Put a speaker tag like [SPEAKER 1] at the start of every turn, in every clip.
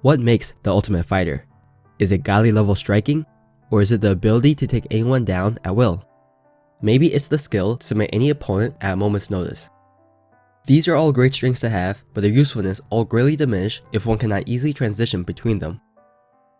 [SPEAKER 1] What makes the ultimate fighter? Is it godly level striking? Or is it the ability to take anyone down at will? Maybe it's the skill to submit any opponent at a moment's notice. These are all great strengths to have, but their usefulness all greatly diminish if one cannot easily transition between them.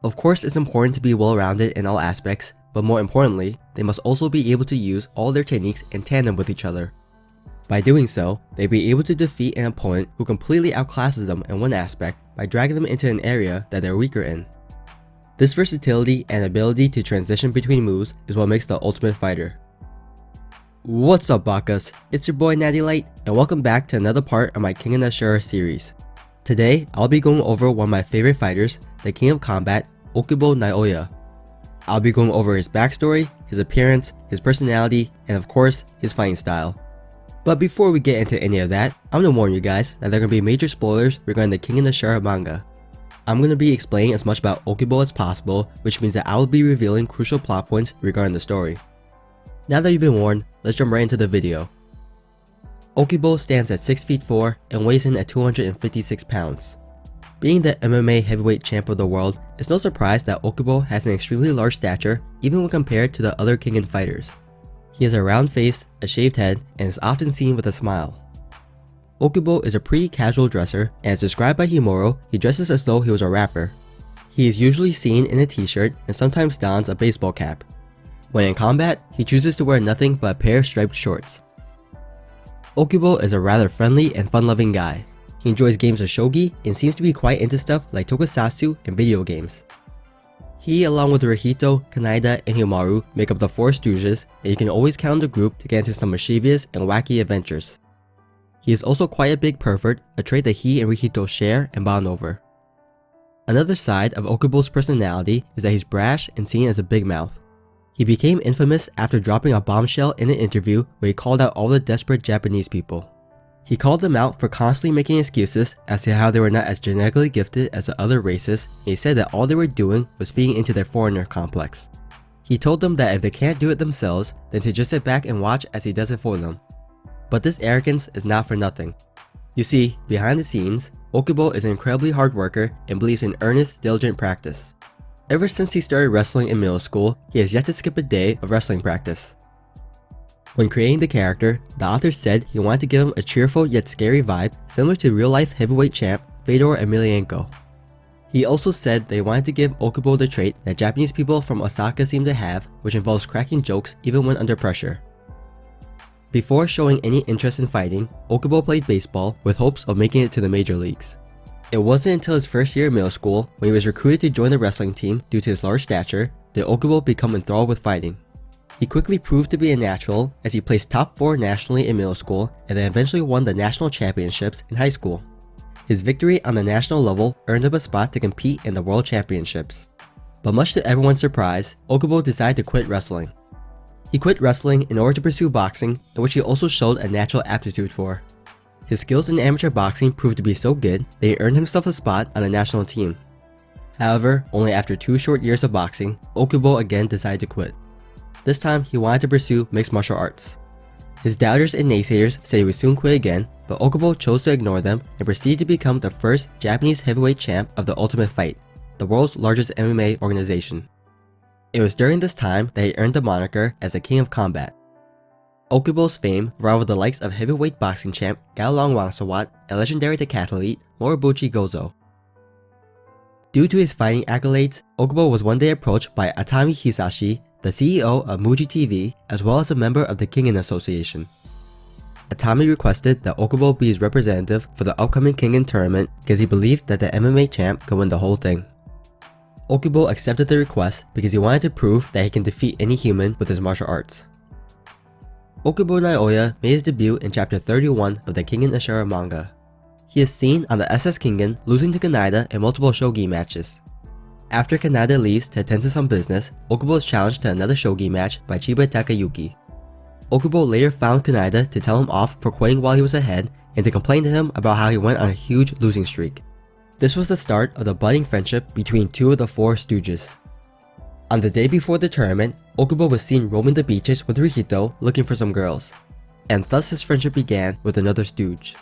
[SPEAKER 1] Of course, it's important to be well-rounded in all aspects, but more importantly, they must also be able to use all their techniques in tandem with each other. By doing so, they'll be able to defeat an opponent who completely outclasses them in one aspect by dragging them into an area that they're weaker in. This versatility and ability to transition between moves is what makes the ultimate fighter. What's up, Bakas? It's your boy Natty Light, and welcome back to another part of my Kengan Ashura series. Today, I'll be going over one of my favorite fighters, the King of Combat, Okubo Naoya. I'll be going over his backstory, his appearance, his personality, and of course, his fighting style. But before we get into any of that, I'm gonna warn you guys that there are gonna be major spoilers regarding the Kengan Ashura manga. I'm gonna be explaining as much about Okubo as possible, which means that I will be revealing crucial plot points regarding the story. Now that you've been warned, let's jump right into the video. Okubo stands at 6 feet 4 and weighs in at 256 pounds. Being the MMA heavyweight champ of the world, it's no surprise that Okubo has an extremely large stature even when compared to the other Kengan fighters. He has a round face, a shaved head, and is often seen with a smile. Okubo is a pretty casual dresser, and as described by Himuro, he dresses as though he was a rapper. He is usually seen in a t-shirt and sometimes dons a baseball cap. When in combat, he chooses to wear nothing but a pair of striped shorts. Okubo is a rather friendly and fun-loving guy. He enjoys games of shogi and seems to be quite into stuff like tokusatsu and video games. He, along with Rihito, Kaneda, and Himaru, make up the 4 Stooges, and you can always count on the group to get into some mischievous and wacky adventures. He is also quite a big pervert, a trait that he and Rihito share and bond over. Another side of Okubo's personality is that he's brash and seen as a big mouth. He became infamous after dropping a bombshell in an interview where he called out all the desperate Japanese people. He called them out for constantly making excuses as to how they were not as genetically gifted as the other races, and he said that all they were doing was feeding into their foreigner complex. He told them that if they can't do it themselves, then to just sit back and watch as he does it for them. But this arrogance is not for nothing. You see, behind the scenes, Okubo is an incredibly hard worker and believes in earnest, diligent practice. Ever since he started wrestling in middle school, he has yet to skip a day of wrestling practice. When creating the character, the author said he wanted to give him a cheerful yet scary vibe similar to real-life heavyweight champ Fedor Emelianenko. He also said they wanted to give Okubo the trait that Japanese people from Osaka seem to have, which involves cracking jokes even when under pressure. Before showing any interest in fighting, Okubo played baseball with hopes of making it to the major leagues. It wasn't until his first year of middle school, when he was recruited to join the wrestling team due to his large stature, that Okubo became enthralled with fighting. He quickly proved to be a natural as he placed top 4 nationally in middle school and then eventually won the national championships in high school. His victory on the national level earned him a spot to compete in the world championships. But much to everyone's surprise, Okubo decided to quit wrestling. He quit wrestling in order to pursue boxing, in which he also showed a natural aptitude for. His skills in amateur boxing proved to be so good that he earned himself a spot on the national team. However, only after 2 short years of boxing, Okubo again decided to quit. This time, he wanted to pursue mixed martial arts. His doubters and naysayers said he would soon quit again, but Okubo chose to ignore them and proceeded to become the first Japanese heavyweight champ of the Ultimate Fight, the world's largest MMA organization. It was during this time that he earned the moniker as the King of Combat. Okubo's fame rivaled the likes of heavyweight boxing champ Gaolong Wangsawat and legendary decathlete Morobuchi Gozo. Due to his fighting accolades, Okubo was one day approached by Atami Hisashi, the CEO of Muji TV, as well as a member of the Kengan Association. Atami requested that Okubo be his representative for the upcoming Kengan tournament because he believed that the MMA champ could win the whole thing. Okubo accepted the request because he wanted to prove that he can defeat any human with his martial arts. Okubo Naoya made his debut in chapter 31 of the Kengan Ashura manga. He is seen on the SS Kengan losing to Kaneda in multiple shogi matches. After Kaneda leaves to attend to some business, Okubo is challenged to another shogi match by Chiba Takayuki. Okubo later found Kaneda to tell him off for quitting while he was ahead and to complain to him about how he went on a huge losing streak. This was the start of the budding friendship between 2 of the 4 Stooges. On the day before the tournament, Okubo was seen roaming the beaches with Rihito looking for some girls, and thus his friendship began with another Stooge.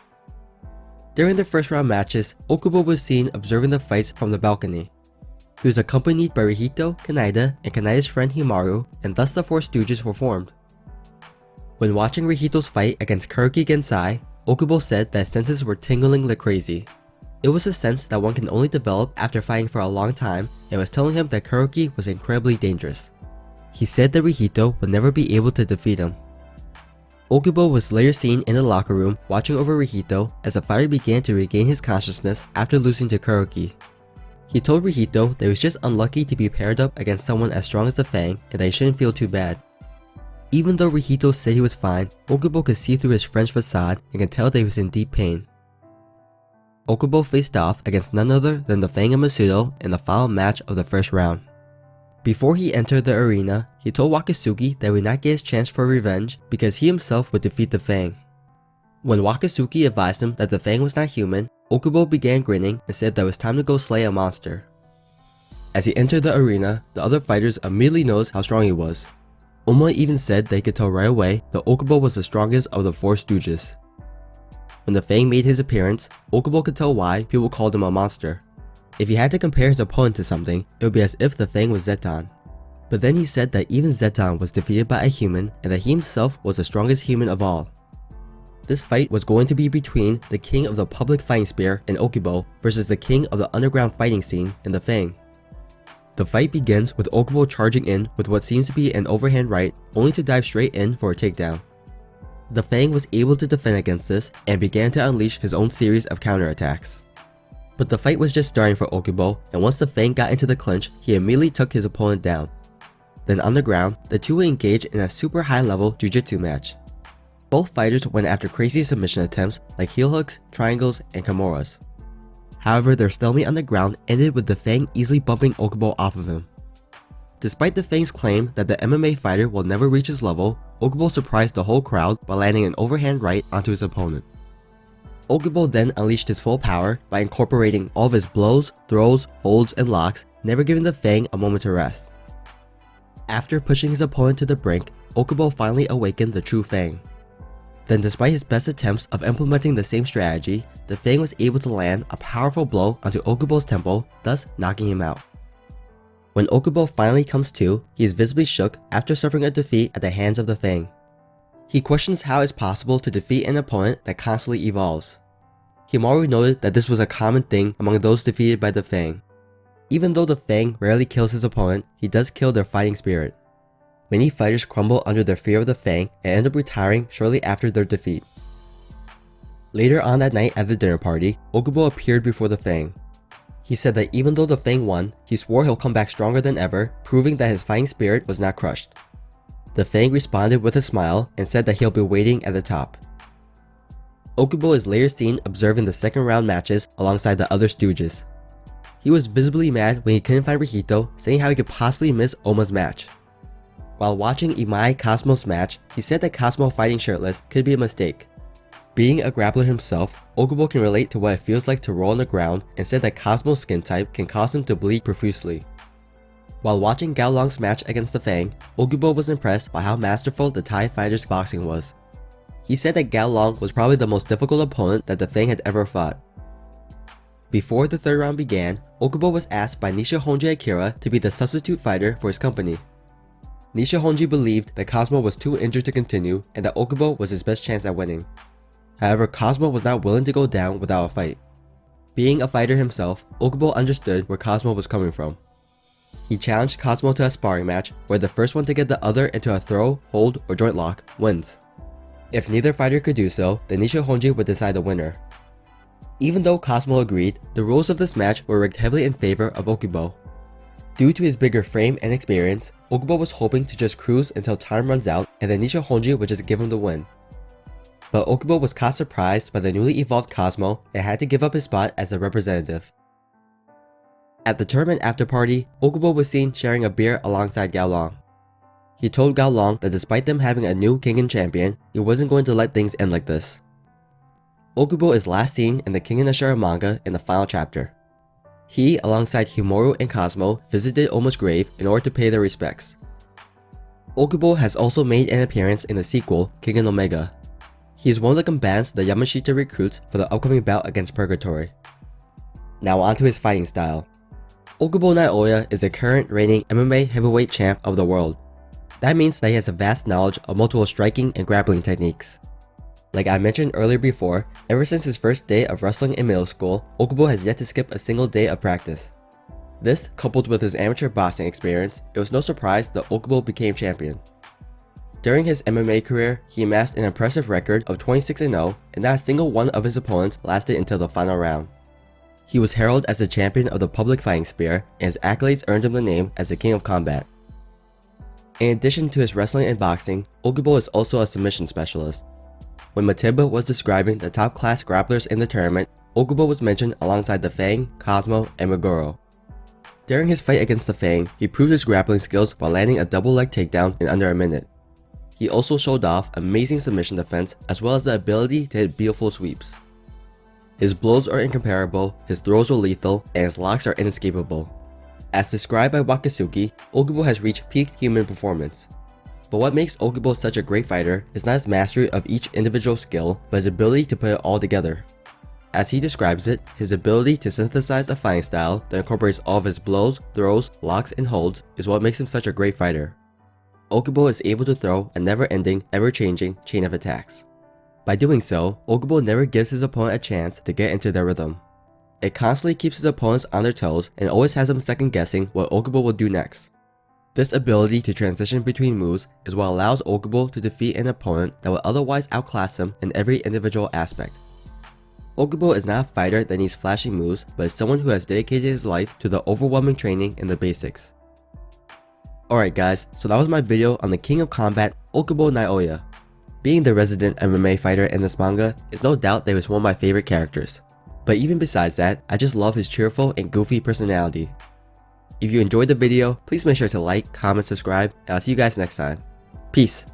[SPEAKER 1] During the first round matches, Okubo was seen observing the fights from the balcony. He was accompanied by Rihito, Kanaida, and Kanaida's friend Himaru, and thus the four stooges were formed. When watching Rihito's fight against Kuroki Gensai, Okubo said that his senses were tingling like crazy. It was a sense that one can only develop after fighting for a long time, and was telling him that Kuroki was incredibly dangerous. He said that Rihito would never be able to defeat him. Okubo was later seen in the locker room watching over Rihito as the fighter began to regain his consciousness after losing to Kuroki. He told Rihito that he was just unlucky to be paired up against someone as strong as the Fang and that he shouldn't feel too bad. Even though Rihito said he was fine, Okubo could see through his French facade and could tell that he was in deep pain. Okubo faced off against none other than the Fang and Masudo in the final match of the first round. Before he entered the arena, he told Wakatsuki that he would not get his chance for revenge because he himself would defeat the Fang. When Wakatsuki advised him that the Fang was not human, Okubo began grinning and said that it was time to go slay a monster. As he entered the arena, the other fighters immediately noticed how strong he was. Ohma even said they could tell right away that Okubo was the strongest of the four stooges. When the Fang made his appearance, Okubo could tell why people called him a monster. If he had to compare his opponent to something, it would be as if the Fang was Zeton. But then he said that even Zeton was defeated by a human and that he himself was the strongest human of all. This fight was going to be between the king of the public fighting spear in Okubo versus the king of the underground fighting scene in the Fang. The fight begins with Okubo charging in with what seems to be an overhand right, only to dive straight in for a takedown. The Fang was able to defend against this and began to unleash his own series of counterattacks. But the fight was just starting for Okubo, and once the Fang got into the clinch, he immediately took his opponent down. Then on the ground, the two would engage in a super high level jiu-jitsu match. Both fighters went after crazy submission attempts like heel hooks, triangles, and kimuras. However, their stalemate on the ground ended with the Fang easily bumping Okubo off of him. Despite the Fang's claim that the MMA fighter will never reach his level, Okubo surprised the whole crowd by landing an overhand right onto his opponent. Okubo then unleashed his full power by incorporating all of his blows, throws, holds, and locks, never giving the Fang a moment to rest. After pushing his opponent to the brink, Okubo finally awakened the true Fang. Then despite his best attempts of implementing the same strategy, the Fang was able to land a powerful blow onto Okubo's temple, thus knocking him out. When Okubo finally comes to, he is visibly shook after suffering a defeat at the hands of the Fang. He questions how it's possible to defeat an opponent that constantly evolves. Himaru noted that this was a common thing among those defeated by the Fang. Even though the Fang rarely kills his opponent, he does kill their fighting spirit. Many fighters crumble under their fear of the Fang and end up retiring shortly after their defeat. Later on that night at the dinner party, Okubo appeared before the Fang. He said that even though the Fang won, he swore he'll come back stronger than ever, proving that his fighting spirit was not crushed. The Fang responded with a smile and said that he'll be waiting at the top. Okubo is later seen observing the second round matches alongside the other stooges. He was visibly mad when he couldn't find Rihito, saying how he could possibly miss Ohma's match. While watching Imai Cosmo's match, he said that Cosmo fighting shirtless could be a mistake. Being a grappler himself, Okubo can relate to what it feels like to roll on the ground and said that Cosmo's skin type can cause him to bleed profusely. While watching Gao Long's match against the Fang, Okubo was impressed by how masterful the Thai fighter's boxing was. He said that Gao Long was probably the most difficult opponent that the Fang had ever fought. Before the third round began, Okubo was asked by Nishihonji Akira to be the substitute fighter for his company. Nishihonji believed that Cosmo was too injured to continue and that Okubo was his best chance at winning. However, Cosmo was not willing to go down without a fight. Being a fighter himself, Okubo understood where Cosmo was coming from. He challenged Cosmo to a sparring match where the first one to get the other into a throw, hold, or joint lock wins. If neither fighter could do so, then Nishihonji would decide the winner. Even though Cosmo agreed, the rules of this match were rigged heavily in favor of Okubo. Due to his bigger frame and experience, Okubo was hoping to just cruise until time runs out and then Nishihonji would just give him the win. But Okubo was caught surprised by the newly evolved Cosmo and had to give up his spot as the representative. At the tournament after party, Okubo was seen sharing a beer alongside Gao Long. He told Gao Long that despite them having a new Kengan champion, he wasn't going to let things end like this. Okubo is last seen in the Kengan Ashura manga in the final chapter. He, alongside Himaru and Cosmo, visited Ohma's grave in order to pay their respects. Okubo has also made an appearance in the sequel, Kengan Omega. He is one of the combatants the Yamashita recruits for the upcoming bout against Purgatory. Now onto his fighting style. Okubo Naoya is the current reigning MMA heavyweight champ of the world. That means that he has a vast knowledge of multiple striking and grappling techniques. Like I mentioned earlier before, ever since his first day of wrestling in middle school, Okubo has yet to skip a single day of practice. This, coupled with his amateur boxing experience, it was no surprise that Okubo became champion. During his MMA career, he amassed an impressive record of 26-0, and not a single one of his opponents lasted until the final round. He was heralded as the champion of the public fighting sphere, and his accolades earned him the name as the King of Combat. In addition to his wrestling and boxing, Okubo is also a submission specialist. When Mateba was describing the top-class grapplers in the tournament, Okubo was mentioned alongside the Fang, Cosmo, and Meguro. During his fight against the Fang, he proved his grappling skills while landing a double leg takedown in under a minute. He also showed off amazing submission defense as well as the ability to hit beautiful sweeps. His blows are incomparable, his throws are lethal, and his locks are inescapable. As described by Wakatsuki, Okubo has reached peak human performance. But what makes Okubo such a great fighter is not his mastery of each individual skill, but his ability to put it all together. As he describes it, his ability to synthesize a fighting style that incorporates all of his blows, throws, locks, and holds is what makes him such a great fighter. Okubo is able to throw a never-ending, ever-changing chain of attacks. By doing so, Okubo never gives his opponent a chance to get into their rhythm. It constantly keeps his opponents on their toes and always has them second-guessing what Okubo will do next. This ability to transition between moves is what allows Okubo to defeat an opponent that would otherwise outclass him in every individual aspect. Okubo is not a fighter that needs flashy moves, but is someone who has dedicated his life to the overwhelming training in the basics. Alright guys, so that was my video on the King of Combat, Okubo Naoya. Being the resident MMA fighter in this manga, it's no doubt that he was one of my favorite characters. But even besides that, I just love his cheerful and goofy personality. If you enjoyed the video, please make sure to like, comment, subscribe, and I'll see you guys next time. Peace!